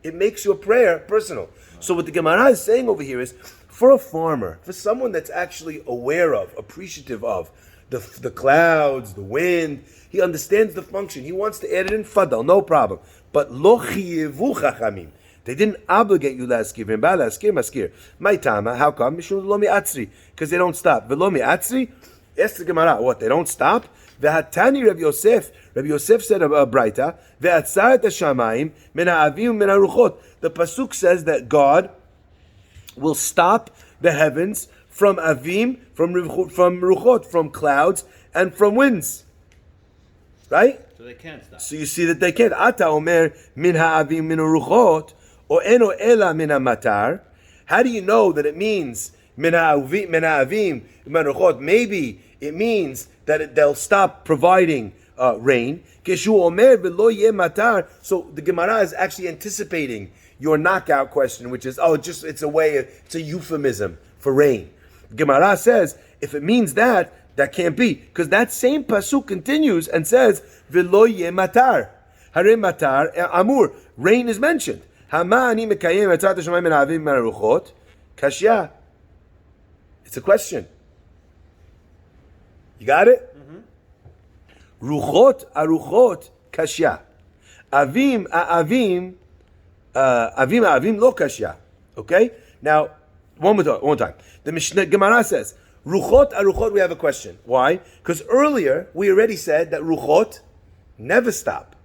It makes your prayer personal. So what the Gemara is saying over here is, for a farmer, for someone that's actually aware of, appreciative of, the clouds, the wind, he understands the function. He wants to add it in fadal, no problem. But lo chiyevu chachamim. They didn't obligate you laskir. Maskir. Maitama, how come? Mishum lo mi'atzri. Because they don't stop. Velo mi'atzri? Ask the Gemara, what, they don't stop? Vehatani Rabbi Yosef. Rabbi Yosef said a braita, ve'atzaret hashamayim min ha'avim min ha'ruchot. The pasuk says that God will stop the heavens from avim, from ruchot, from clouds, and from winds. Right? So they can't stop. So you see that they can't. Ata omer min ha'avim min ruchot, or eno ela min ha'matar. How do you know that it means min ha'avim min ruchot? Maybe it means that they'll stop providing rain. Keshu omer v'lo yeh matar. So the Gemara is actually anticipating your knockout question, which is, it's a euphemism for rain. Gemara says, if it means that can't be, because that same pasuk continues and says, "V'lo yeh matar." Hare matar amur. Rain is mentioned. Hama ani mekayem etzat hashamayim min ha'avim min ha'ruchot. Kashya. It's a question. You got it? Ruchot aruchot kashya. Avim avim lo kashya. Okay? Now, one more time. The Mishnah Gemara says, Ruchot aruchot, we have a question. Why? Because earlier we already said that Ruchot never stop.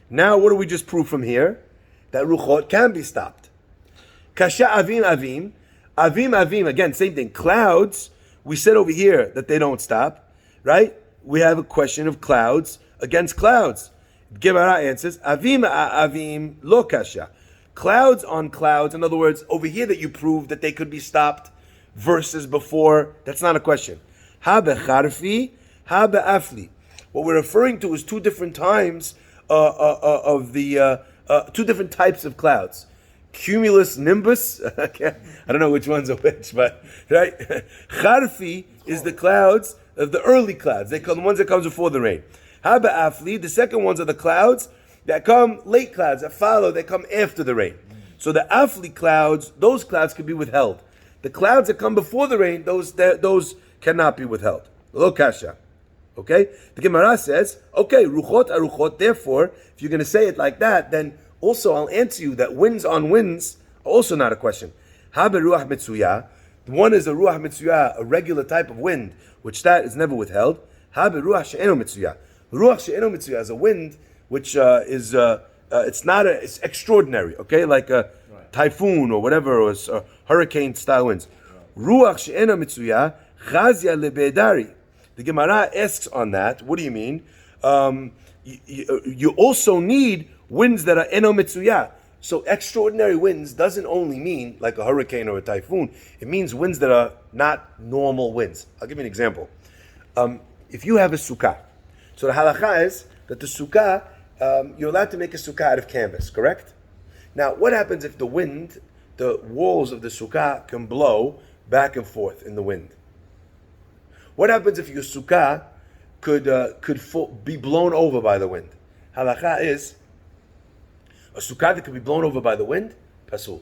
Now what do we just prove from here? That Ruchot can be stopped. Kasha avim, again, same thing. Clouds, we said over here that they don't stop, right? We have a question of clouds against clouds. Gemara answers, avim lo kasha. Clouds on clouds, in other words, over here that you proved that they could be stopped versus before, that's not a question. Ha becharfi, ha be'afli. What we're referring to is two different times of the two different types of clouds. Cumulus nimbus, I don't know which one's which, but right? Charfi is the clouds of the early clouds. They call the ones that comes before the rain. Ha be'afli, the second ones are the clouds that come, late clouds that follow, they come after the rain. So the afli clouds, those clouds can be withheld. The clouds that come before the rain, those cannot be withheld. Lo kasha. Okay? The Gemara says, okay, ruchot aruchot, therefore, if you're going to say it like that, then also I'll answer you that winds on winds are also not a question. Ha beruach mitzuya, one is a ruach mitzuya, a regular type of wind, which that is never withheld. Ha beruach she'eno mitzuya. Ruach she'eno mitzuya is a wind which it's extraordinary, okay, like a typhoon or whatever, or hurricane style winds. Ruach she'ena mitzuya chazia lebedari. The Gemara asks on that, what do you mean? You also need winds that are eno mitzuya. So extraordinary winds doesn't only mean like a hurricane or a typhoon. It means winds that are not normal winds. I'll give you an example. If you have a sukkah, so the halacha is that the sukkah, you're allowed to make a sukkah out of canvas, correct? Now, what happens if the wind, the walls of the sukkah can blow back and forth in the wind? What happens if your sukkah could be blown over by the wind? Halakha is a sukkah that could be blown over by the wind, pasul.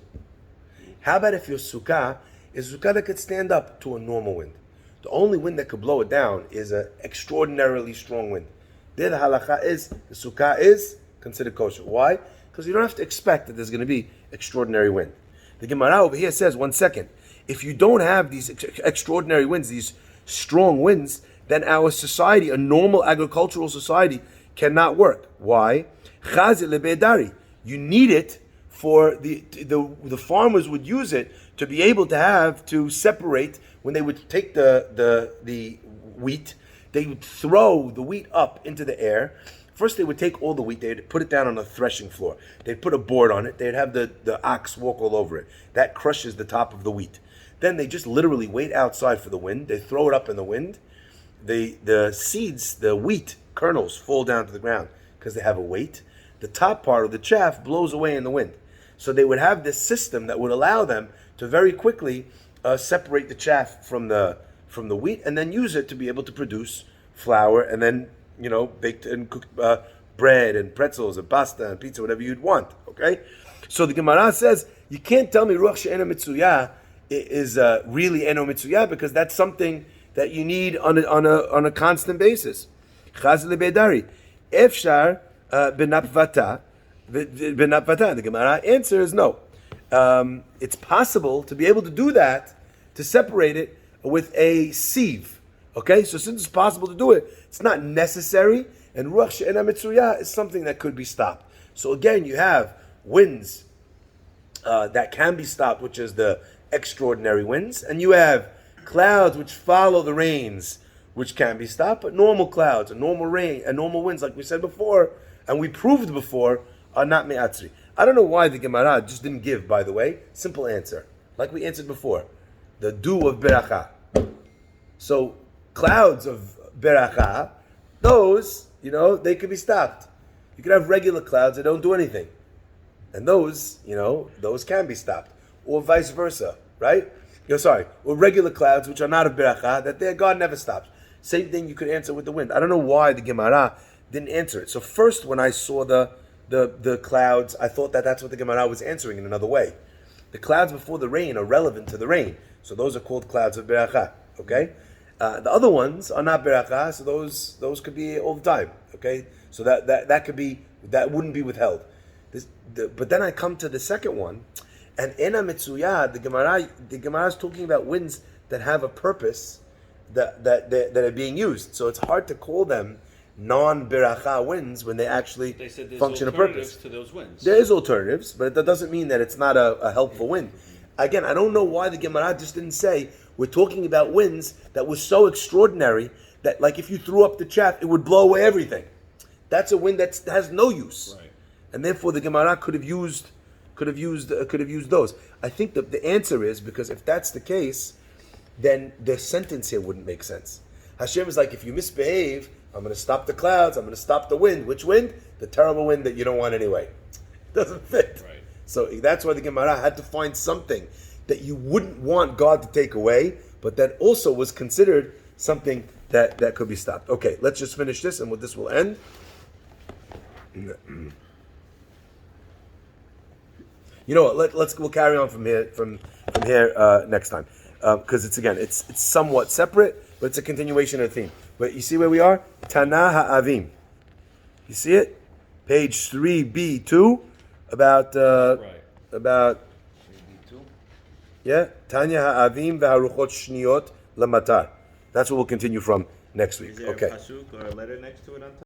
How about if your sukkah is a sukkah that could stand up to a normal wind? The only wind that could blow it down is an extraordinarily strong wind. There the halakha is, the sukkah is considered kosher. Why? Because you don't have to expect that there's going to be extraordinary wind. The Gemara over here says, 1 second, if you don't have these extraordinary winds, these strong winds, then our society, a normal agricultural society, cannot work. Why? Chazil lebedari. You need it for the farmers would use it to be able to separate when they would take the wheat, they would throw the wheat up into the air. First, they would take all the wheat, they'd put it down on a threshing floor. They'd put a board on it, they'd have the ox walk all over it. That crushes the top of the wheat. Then they just literally wait outside for the wind. They throw it up in the wind. The seeds, the wheat kernels fall down to the ground because they have a weight. The top part of the chaff blows away in the wind. So they would have this system that would allow them to very quickly separate the chaff from the wheat and then use it to be able to produce flour and then baked and cooked bread and pretzels and pasta and pizza, whatever you'd want. Okay, so the Gemara says you can't tell me ruach she'ena mitzuyah is really eno mitzuyah because that's something that you need on a constant basis. Chaz lebedari efshar benapvata. The Gemara answer is no. It's possible to be able to do that, to separate it with a sieve. Okay, so since it's possible to do it, it's not necessary, and ruach she'ena mitzuyah is something that could be stopped. So again, you have winds that can be stopped, which is the extraordinary winds, and you have clouds which follow the rains, which can be stopped, but normal clouds, and normal rain, and normal winds, like we said before, and we proved before, are not me'atzri. I don't know why the Gemara just didn't give, by the way, simple answer, like we answered before, the dew of beracha. So clouds of beracha, those, they could be stopped. You could have regular clouds that don't do anything. And those can be stopped. Or vice versa, right? Or regular clouds, which are not of beracha, that God never stops. Same thing you could answer with the wind. I don't know why the Gemara didn't answer it. So first, when I saw the clouds, I thought that's what the Gemara was answering in another way. The clouds before the rain are relevant to the rain. So those are called clouds of beracha, okay? The other ones are not beracha, so those could be all the time, okay? So that could be, that wouldn't be withheld. But then I come to the second one, and ena mitzuyah, the Gemara is talking about winds that have a purpose that are being used. So it's hard to call them non-beracha winds when they actually function a purpose. To those winds. There is alternatives, but that doesn't mean that it's not a helpful wind. Again, I don't know why the Gemara just didn't say we're talking about winds that were so extraordinary that, like, if you threw up the chaff, it would blow away everything. That's a wind that has no use, right. And therefore the Gemara could have used those. I think that the answer is because if that's the case, then the sentence here wouldn't make sense. Hashem is like, if you misbehave, I'm going to stop the clouds, I'm going to stop the wind. Which wind? The terrible wind that you don't want anyway. It doesn't fit. Right. So that's why the Gemara had to find something that you wouldn't want God to take away, but that also was considered something that could be stopped. Okay, let's just finish this, and with this we'll end. You know what? We'll carry on from here next time, because it's somewhat separate, but it's a continuation of the theme. But you see where we are? Tana ha'avim. You see it? Page 3b2 about 3B2. yeah, Tanya ha'avim v'haruchot shniyot lamatar. That's what we'll continue from next week. Is there Okay. a pasuk or a letter next to it on top?